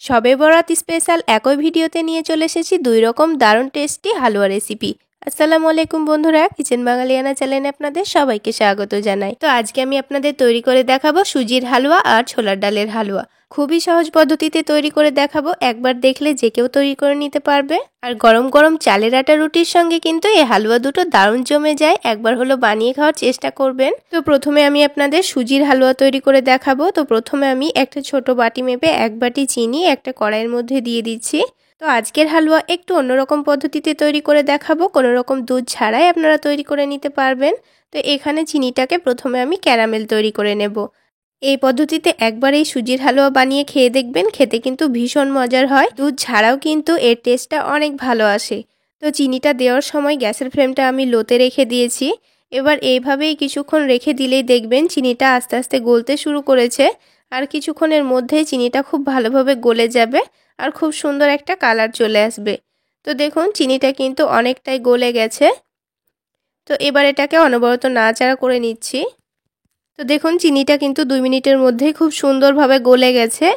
শবে বরাত স্পেশাল একই ভিডিওতে নিয়ে চলে এসেছি দুই রকম দারুণ টেস্টি হালুয়া রেসিপি। আসসালামু আলাইকুম বন্ধুরা, কিচেন বাঙালিয়ানা চ্যানেলে আপনাদের সবাইকে স্বাগত জানাই। তো আজকে আমি আপনাদের তৈরি করে দেখাবো সুজির হালুয়া আর ছোলার ডালের হালুয়া। খুবই সহজ পদ্ধতিতে তৈরি করে দেখাবো, একবার দেখলে যে কেউ তৈরি করে নিতে পারবে। আর গরম গরম চালের আটা রুটির সঙ্গে কিন্তু এই হালুয়া দুটো দারুণ জমে যায়, একবার হলো বানিয়ে খাওয়ার চেষ্টা করবেন। তো প্রথমে আমি আপনাদের সুজির হালুয়া তৈরি করে দেখাবো। তো প্রথমে আমি একটা ছোট বাটি মেপে এক বাটি চিনি একটা কড়াইয়ের মধ্যে দিয়ে দিচ্ছি। তো আজকের হালুয়া একটু অন্যরকম পদ্ধতিতে তৈরি করে দেখাবো, কোনো রকম দুধ ছাড়াই আপনারা তৈরি করে নিতে পারবেন। তো এখানে চিনিটাকে প্রথমে আমি ক্যারামেল তৈরি করে নেব। এই পদ্ধতিতে একবার এই সুজির হালুয়া বানিয়ে খেয়ে দেখবেন, খেতে কিন্তু ভীষণ মজার হয়। দুধ ছাড়াও কিন্তু এর টেস্টটা অনেক ভালো আসে। তো চিনিটা দেওয়ার সময় গ্যাসের ফ্লেমটা আমি লোতে রেখে দিয়েছি। এবার এইভাবেই কিছুক্ষণ রেখে দিলেই দেখবেন চিনিটা আস্তে আস্তে গলতে শুরু করেছে। আর কিছুক্ষণের মধ্যেই চিনিটা খুব ভালোভাবে গলে যাবে আর খুব সুন্দর একটা কালার চলে আসবে। তো দেখুন চিনিটা কিন্তু অনেকটাই গলে গেছে। তো এবার এটাকে অনবরত নাড়াচাড়া করে নিচ্ছি। তো দেখুন চিনিটা কিন্তু 2 মিনিটের মধ্যেই খুব সুন্দরভাবে গলে গেছে।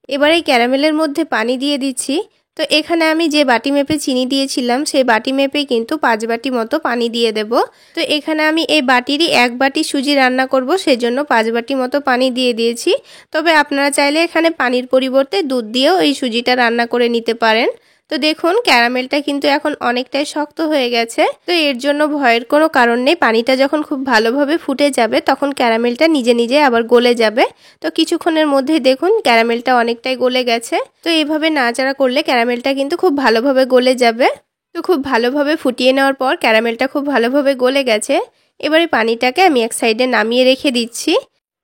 এবার এই ক্যারামেলের মধ্যে পানি দিয়ে দিচ্ছি। তো এখানে আমি যে বাটি মেপে চিনি দিয়েছিলাম সেই বাটি মেপে কিন্তু 5 বাটি মতো পানি দিয়ে দেব। তো এখানে আমি এই বাটিরই 1 বাটি সুজি রান্না করব, সেজন্য 5 বাটি মতো পানি দিয়ে দিয়েছি। তবে আপনারা চাইলে এখানে পানির পরিবর্তে দুধ দিয়েও এই সুজিটা রান্না করে নিতে পারেন। তো দেখুন ক্যারামেলটা কিন্তু এখন অনেকটাই শক্ত হয়ে গেছে। তো এর জন্য ভয়ের কোনো কারণ নেই, পানিটা যখন খুব ভালোভাবে ফুটে যাবে তখন ক্যারামেলটা নিজে নিজে আবার গলে যাবে। তো কিছুক্ষণের মধ্যেই দেখুন ক্যারামেলটা অনেকটাই গলে গেছে। তো এইভাবে নাড়াচাড়া করলে ক্যারামেলটা কিন্তু খুব ভালোভাবে গলে যাবে। তো খুব ভালোভাবে ফুটিয়ে নেওয়ার পর ক্যারামেলটা খুব ভালোভাবে গলে গেছে। এবারে পানিটাকে আমি এক সাইডে নামিয়ে রেখে দিচ্ছি।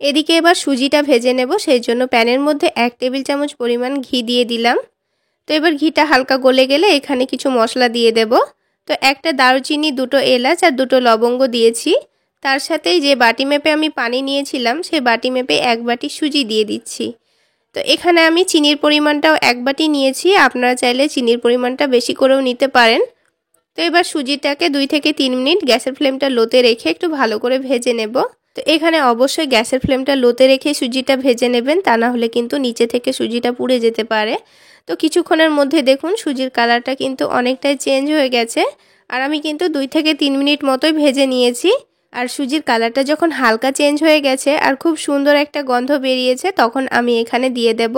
এদিকে এবার সুজিটা ভেজে নেব, সেই জন্য প্যানের মধ্যে 1 টেবিল চামচ পরিমাণ ঘি দিয়ে দিলাম। তো এবার ঘিটা হালকা গলে গেলে এখানে কিছু মশলা দিয়ে দেব। তো একটা দারুচিনি, 2টো এলাচ আর 2টো লবঙ্গ দিয়েছি। তার সাথেই যে বাটি মেপে আমি পানি নিয়েছিলাম সেই বাটি মেপে 1 বাটি সুজি দিয়ে দিচ্ছি। তো এখানে আমি চিনির পরিমাণটাও 1 বাটি নিয়েছি, আপনারা চাইলে চিনির পরিমাণটা বেশি করেও নিতে পারেন। তো এবার সুজিটাকে 2 থেকে 3 মিনিট গ্যাসের ফ্লেমটা লোতে রেখে একটু ভালো করে ভেজে নেব। তো এখানে অবশ্যই গ্যাসের ফ্লেমটা লোতে রেখে সুজিটা ভেজে নেবেন, তা না হলে কিন্তু নিচে থেকে সুজিটা পুড়ে যেতে পারে। তো কিছুক্ষণের মধ্যে দেখুন সুজির কালারটা কিন্তু অনেকটাই চেঞ্জ হয়ে গেছে। আর আমি কিন্তু 2 থেকে 3 মিনিট মতোই ভেজে নিয়েছি। আর সুজির কালারটা যখন হালকা চেঞ্জ হয়ে গেছে আর খুব সুন্দর একটা গন্ধ বেরিয়েছে, তখন আমি এখানে দিয়ে দেব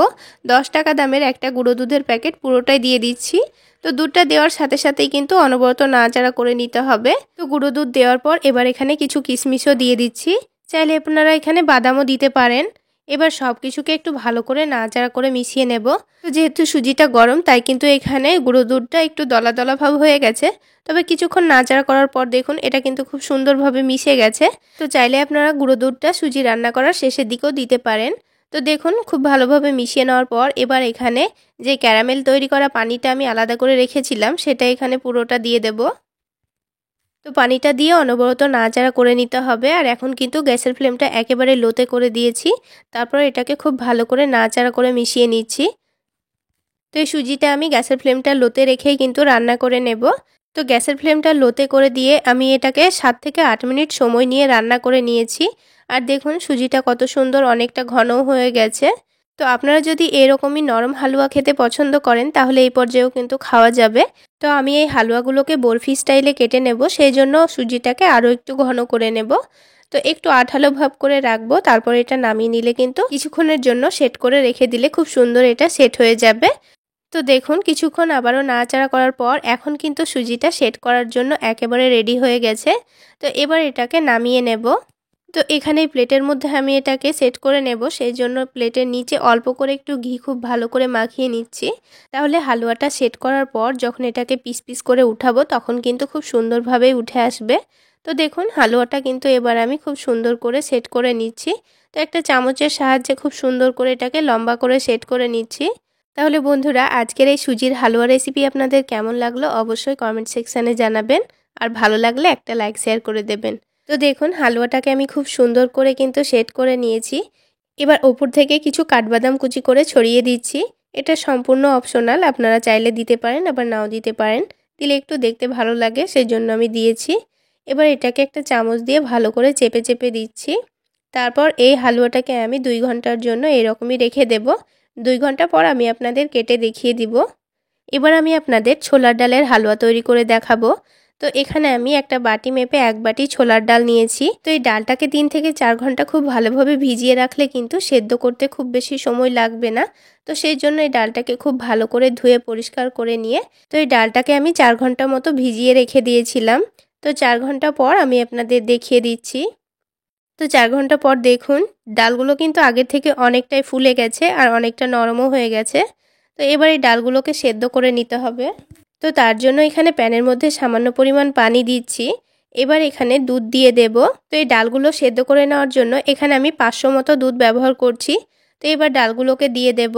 10 টাকা দামের একটা গুঁড়ো দুধের প্যাকেট, পুরোটাই দিয়ে দিচ্ছি। তো দুধটা দেওয়ার সাথে সাথেই কিন্তু অনবরত নাড়াচাড়া করে নিতে হবে। তো গুঁড়ো দুধ দেওয়ার পর এবার এখানে কিছু কিশমিশও দিয়ে দিচ্ছি, চাইলে আপনারা এখানে বাদামও দিতে পারেন। এবার সব কিছুকে একটু ভালো করে নাড়াচাড়া করে মিশিয়ে নেব। তো যেহেতু সুজিটা গরম তাই কিন্তু এখানে গুঁড়ো দুধটা একটু দলা দলা ভাব হয়ে গেছে। তবে কিছুক্ষণ নাড়াচাড়া করার পর দেখুন এটা কিন্তু খুব সুন্দরভাবে মিশে গেছে। তো চাইলে আপনারা গুঁড়ো দুধটা সুজি রান্না করার শেষের দিকেও দিতে পারেন। তো দেখুন খুব ভালোভাবে মিশিয়ে নেওয়ার পর এবার এখানে যে ক্যারামেল তৈরি করা পানিটা আমি আলাদা করে রেখেছিলাম সেটা এখানে পুরোটা দিয়ে দেব। তো পানিটা দিয়ে অনবরত নাড়াচাড়া করে নিতে হবে। আর এখন কিন্তু গ্যাসের ফ্লেমটা একেবারে লোতে করে দিয়েছি। তারপর এটাকে খুব ভালো করে নাড়াচাড়া করে মিশিয়ে নিচ্ছি। তো এই সুজিটা আমি গ্যাসের ফ্লেমটা লোতে রেখেই কিন্তু রান্না করে নেব। তো গ্যাসের ফ্লেমটা লোতে করে দিয়ে আমি এটাকে 7 থেকে 8 মিনিট সময় নিয়ে রান্না করে নিয়েছি। আর দেখুন সুজিটা কত সুন্দর অনেকটা ঘনও হয়ে গেছে। তো আপনারা যদি এরকমই নরম হালুয়া খেতে পছন্দ করেন তাহলে এই পর্যায়েও কিন্তু খাওয়া যাবে। তো আমি এই হালুয়াগুলোকে বরফি স্টাইলে কেটে নেব, সেই জন্য সুজিটাকে আরও একটু ঘন করে নেব। তো একটু আঠালো ভাব করে রাখবো, তারপর এটা নামিয়ে নিলে কিন্তু কিছুক্ষণের জন্য সেট করে রেখে দিলে খুব সুন্দর এটা সেট হয়ে যাবে। তো দেখুন কিছুক্ষণ আবারও নাড়াচাড়া করার পর এখন কিন্তু সুজিটা সেট করার জন্য একেবারে রেডি হয়ে গেছে। তো এবার এটাকে নামিয়ে নেব। তো এখানে প্লেটের মধ্যে আমি এটাকে সেট করে নেব, সেই জন্য প্লেটের নিচে অল্প করে একটু ঘি খুব ভালো করে মাখিয়ে নিচ্ছি। তাহলে হালুয়াটা সেট করার পর যখন এটাকে পিস পিস করে উঠাবো তখন কিন্তু খুব সুন্দরভাবেই উঠে আসবে। তো দেখুন হালুয়াটা কিন্তু এবার আমি খুব সুন্দর করে সেট করে নিচ্ছি। তো একটা চামচের সাহায্যে খুব সুন্দর করে এটাকে লম্বা করে সেট করে নিচ্ছি। তাহলে বন্ধুরা আজকের এই সুজির হালুয়া রেসিপি আপনাদের কেমন লাগলো অবশ্যই কমেন্ট সেকশানে জানাবেন। আর ভালো লাগলে একটা লাইক শেয়ার করে দেবেন। তো দেখুন হালুয়াটাকে আমি খুব সুন্দর করে কিন্তু সেট করে নিয়েছি। এবার ওপর থেকে কিছু কাঠবাদাম কুচি করে ছড়িয়ে দিচ্ছি। এটা সম্পূর্ণ অপশনাল, আপনারা চাইলে দিতে পারেন আবার নাও দিতে পারেন, দিলে একটু দেখতে ভালো লাগে সেই জন্য আমি দিয়েছি। এবার এটাকে একটা চামচ দিয়ে ভালো করে চেপে চেপে দিচ্ছি। তারপর এই হালুয়াটাকে আমি 2 ঘন্টার জন্য এরকমই রেখে দেব। 2 ঘন্টা পর আমি আপনাদের কেটে দেখিয়ে দিব। এবার আমি আপনাদের ছোলার ডালের হালুয়া তৈরি করে দেখাবো। তো এখানে আমি একটা বাটি মেপে 1 বাটি ছোলার ডাল নিয়েছি। তো এই ডালটাকে 3 থেকে 4 ঘন্টা খুব ভালোভাবে ভিজিয়ে রাখলে কিন্তু সেদ্ধ করতে খুব বেশি সময় লাগবে না। তো সেই জন্য এই ডালটাকে খুব ভালো করে ধুয়ে পরিষ্কার করে নিয়ে তো এই ডালটাকে আমি 4 ঘন্টা মতো ভিজিয়ে রেখে দিয়েছিলাম। তো 4 ঘন্টা পর আমি আপনাদের দেখিয়ে দিচ্ছি। তো 4 ঘন্টা পর দেখুন ডালগুলো কিন্তু আগের থেকে অনেকটাই ফুলে গেছে আর অনেকটা নরমও হয়ে গেছে। তো এবার এই ডালগুলোকে সেদ্ধ করে নিতে হবে। তো তার জন্য এখানে প্যানের মধ্যে সামান্য পরিমাণ পানি দিচ্ছি। এবার এখানে দুধ দিয়ে দেব। তো এই ডালগুলো সেদ্ধ করে নেওয়ার জন্য এখানে আমি 500 মতো দুধ ব্যবহার করছি। তো এবার ডালগুলোকে দিয়ে দেব।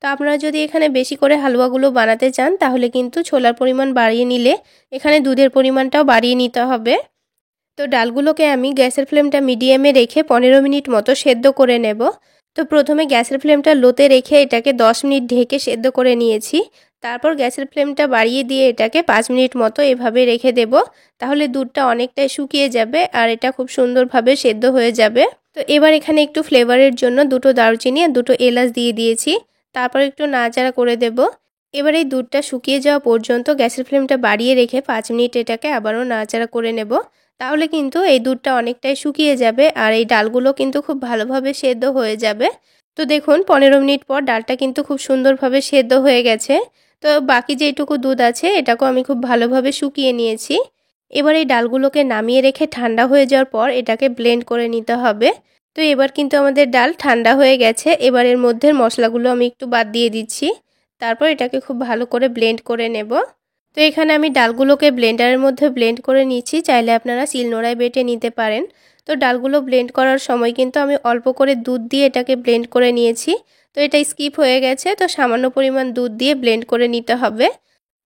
তো আপনারা যদি এখানে বেশি করে হালুয়াগুলো বানাতে চান তাহলে কিন্তু ছোলার পরিমাণ বাড়িয়ে নিলে এখানে দুধের পরিমাণটাও বাড়িয়ে নিতে হবে। তো ডালগুলোকে আমি গ্যাসের ফ্লেমটা মিডিয়ামে রেখে 15 মিনিট মতো সেদ্ধ করে নেব। তো প্রথমে গ্যাসের ফ্লেমটা লোতে রেখে এটাকে 10 মিনিট ঢেকে সেদ্ধ করে নিয়েছি। তারপর গ্যাসের ফ্লেমটা বাড়িয়ে দিয়ে এটাকে 5 মিনিট মতো এভাবে রেখে দেব। তাহলে দুধটা অনেকটাই শুকিয়ে যাবে আর এটা খুব সুন্দরভাবে সেদ্ধ হয়ে যাবে। তো এবার এখানে একটু ফ্লেভারের জন্য 2টো দারুচিনি আর 2টো এলাচ দিয়ে দিয়েছি। তারপর একটু নাড়াচাড়া করে দেব। এবার এই দুধটা শুকিয়ে যাওয়া পর্যন্ত গ্যাসের ফ্লেমটা বাড়িয়ে রেখে 5 মিনিট এটাকে আবারও নাড়াচাড়া করে নেব। তাহলে কিন্তু এই দুধটা অনেকটাই শুকিয়ে যাবে আর এই ডালগুলো কিন্তু খুব ভালোভাবে সেদ্ধ হয়ে যাবে। তো দেখুন 15 মিনিট পর ডালটা কিন্তু খুব সুন্দরভাবে সেদ্ধ হয়ে গেছে। তো বাকি যেটুকু দুধ আছে এটাকেও আমি খুব ভালোভাবে শুকিয়ে নিয়েছি। এবার এই ডালগুলোকে নামিয়ে রেখে ঠান্ডা হয়ে যাওয়ার পর এটাকে ব্লেন্ড করে নিতে হবে। তো এবার কিন্তু আমাদের ডাল ঠান্ডা হয়ে গেছে। এবার এর মধ্যে মশলাগুলো আমি একটু বাদ দিয়ে দিচ্ছি। তারপর এটাকে খুব ভালো করে ব্লেন্ড করে নেব। তো এখানে আমি ডালগুলোকে ব্লেন্ডারের মধ্যে ব্লেন্ড করে নিচ্ছি। চাইলে আপনারা শিলনোড়ায় বেটে নিতে পারেন। তো ডালগুলো ব্লেন্ড করার সময় কিন্তু আমি অল্প করে দুধ দিয়ে এটাকে ব্লেন্ড করে নিয়েছি। তো এটা স্কিপ হয়ে গেছে। তো সামান্য পরিমাণ দুধ দিয়ে ব্লেন্ড করে নিতে হবে।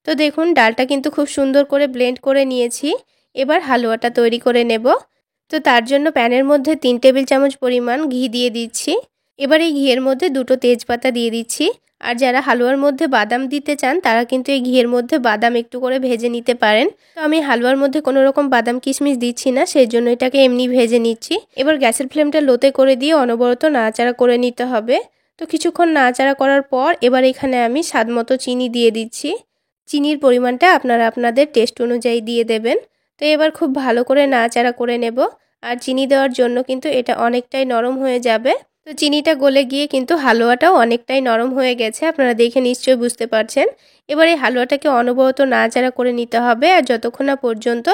তো দেখুন ডালটা কিন্তু খুব সুন্দর করে ব্লেন্ড করে নিয়েছি। এবার হালুয়াটা তৈরি করে নেব। তো তার জন্য প্যানের মধ্যে 3 টেবিল চামচ পরিমাণ ঘি দিয়ে দিচ্ছি। এবার এই ঘিয়ের মধ্যে 2টো তেজপাতা দিয়ে দিচ্ছি। আর যারা হালুয়ার মধ্যে বাদাম দিতে চান তারা কিন্তু এই ঘিয়ের মধ্যে বাদাম একটু করে ভেজে নিতে পারেন। তো আমি হালুয়ার মধ্যে কোনো রকম বাদাম কিশমিশ দিচ্ছি না, সেই জন্য এটাকে এমনি ভেজে নিচ্ছি। এবার গ্যাসের ফ্লেমটা লোতে করে দিয়ে অনবরত নাড়াচাড়া করে নিতে হবে। তো কিছুক্ষণ নাড়াচাড়া করার পর এবার এখানে আমি স্বাদ মতো চিনি দিয়ে দিচ্ছি। চিনির পরিমাণটা আপনারা আপনাদের টেস্ট অনুযায়ী দিয়ে দেবেন। তো এবার খুব ভালো করে নাড়াচাড়া করে নেব। আর চিনি দেওয়ার জন্য কিন্তু এটা অনেকটাই নরম হয়ে যাবে। তো চিনিটা গলে গিয়ে কিন্তু হালুয়াটাও অনেকটাই নরম হয়ে গেছে, আপনারা দেখে নিশ্চয়ই বুঝতে পারছেন। এবার এই হালুয়াটাকে অনবরত নাড়াচাড়া করে নিতে হবে আর যতক্ষণ না পর্যন্ত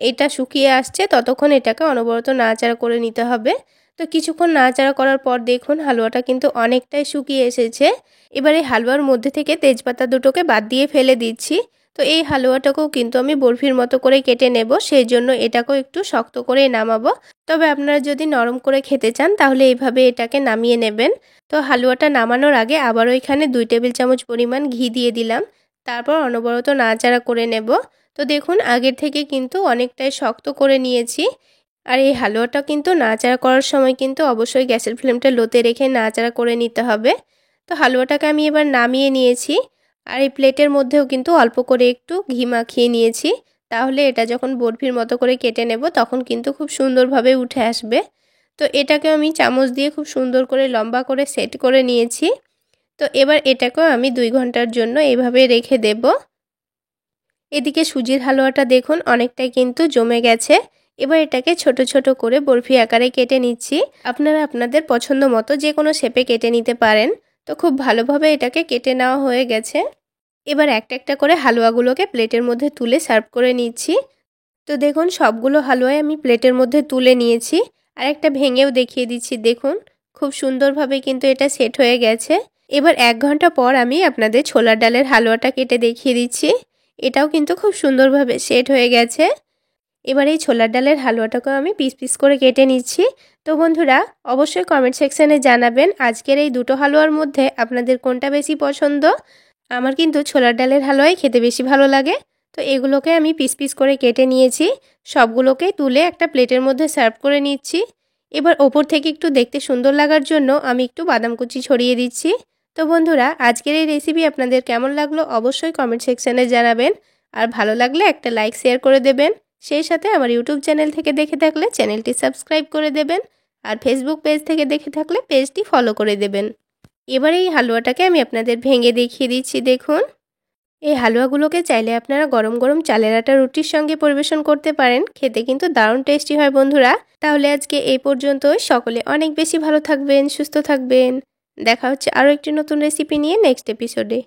এটা শুকিয়ে আসছে ততক্ষণ এটাকে অনবরত নাড়াচাড়া করে নিতে হবে। তো কিছুক্ষণ নাড়াচাড়া করার পর দেখুন হালুয়াটা কিন্তু অনেকটাই শুকিয়ে এসেছে। এবার এই হালুয়ার মধ্যে থেকে তেজপাতা দুটোকে বাদ দিয়ে ফেলে দিচ্ছি। তো এই হালুয়াটাকেও কিন্তু আমি বরফির মতো করে কেটে নেব, সেই জন্য এটাকেও একটু শক্ত করে নামাবো। তবে আপনারা যদি নরম করে খেতে চান তাহলে এইভাবে এটাকে নামিয়ে নেবেন। তো হালুয়াটা নামানোর আগে আবারও এখানে 2 টেবিল চামচ পরিমাণ ঘি দিয়ে দিলাম। তারপর অনবরত নাড়াচাড়া করে নেব। তো দেখুন আগের থেকে কিন্তু অনেকটাই শক্ত করে নিয়েছি। আর এই হালুয়াটা কিন্তু নাড়াচাড়া করার সময় কিন্তু অবশ্যই গ্যাসের ফ্লেমটা লোতে রেখে নাড়াচাড়া করে নিতে হবে। তো হালুয়াটাকে আমি এবার নামিয়ে নিয়েছি। আর এই প্লেটের মধ্যেও কিন্তু অল্প করে একটু ঘি মাখিয়ে নিয়েছি। তাহলে এটা যখন বরফির মতো করে কেটে নেব তখন কিন্তু খুব সুন্দরভাবে উঠে আসবে। তো এটাকে আমি চামচ দিয়ে খুব সুন্দর করে লম্বা করে সেট করে নিয়েছি। তো এবার এটাকেও আমি 2 ঘন্টার জন্য এভাবে রেখে দেব। এদিকে সুজির হালুয়াটা দেখুন অনেকটাই কিন্তু জমে গেছে। এবার এটাকে ছোট ছোট করে বরফি আকারে কেটে নিচ্ছি। আপনারা আপনাদের পছন্দ মতো যে কোনো শেপে কেটে নিতে পারেন। তো খুব ভালোভাবে এটাকে কেটে নেওয়া হয়ে গেছে। এবার একটা একটা করে হালুয়াগুলোকে প্লেটের মধ্যে তুলে সার্ভ করে নিচ্ছি। তো দেখুন সবগুলো হালুয়াই আমি প্লেটের মধ্যে তুলে নিয়েছি। আর একটা ভেঙেও দেখিয়ে দিচ্ছি, দেখুন খুব সুন্দরভাবে কিন্তু এটা সেট হয়ে গেছে। এবার 1 ঘন্টা পর আমি আপনাদের ছোলার ডালের হালুয়াটা কেটে দেখিয়ে দিচ্ছি। এটাও কিন্তু খুব সুন্দরভাবে সেট হয়ে গেছে। এবার এই ছোলার ডালের হালুয়াটাকেও আমি পিস পিস করে কেটে নিচ্ছি। তো বন্ধুরা অবশ্যই কমেন্ট সেকশানে জানাবেন আজকের এই দুটো হালুয়ার মধ্যে আপনাদের কোনটা বেশি পছন্দ। আমার কিন্তু ছোলার ডালের হালুয়াই খেতে বেশি ভালো লাগে। তো এগুলোকে আমি পিস পিস করে কেটে নিয়েছি। সবগুলোকে তুলে একটা প্লেটের মধ্যে সার্ভ করে নিচ্ছি। এবার ওপর থেকে একটু দেখতে সুন্দর লাগার জন্য আমি একটু বাদাম কুচি ছড়িয়ে দিচ্ছি। তো বন্ধুরা আজকের এই রেসিপি আপনাদের কেমন লাগলো অবশ্যই কমেন্ট সেকশানে জানাবেন। আর ভালো লাগলে একটা লাইক শেয়ার করে দেবেন। সেই সাথে আমার ইউটিউব চ্যানেল থেকে দেখে থাকলে চ্যানেলটি সাবস্ক্রাইব করে দেবেন। আর ফেসবুক পেজ থেকে দেখে থাকলে পেজটি ফলো করে দেবেন। এবার এই হালুয়াটাকে আমি আপনাদের ভেঙে দেখিয়ে দিচ্ছি, দেখুন। এই হালুয়াগুলোকে চাইলে আপনারা গরম গরম চালের আটা রুটির সঙ্গে পরিবেশন করতে পারেন, খেতে কিন্তু দারুণ টেস্টি হয় বন্ধুরা। তাহলে আজকে এই পর্যন্তই, সকলে অনেক বেশি ভালো থাকবেন, সুস্থ থাকবেন। দেখা হচ্ছে আরও একটি নতুন রেসিপি নিয়ে নেক্সট এপিসোডে।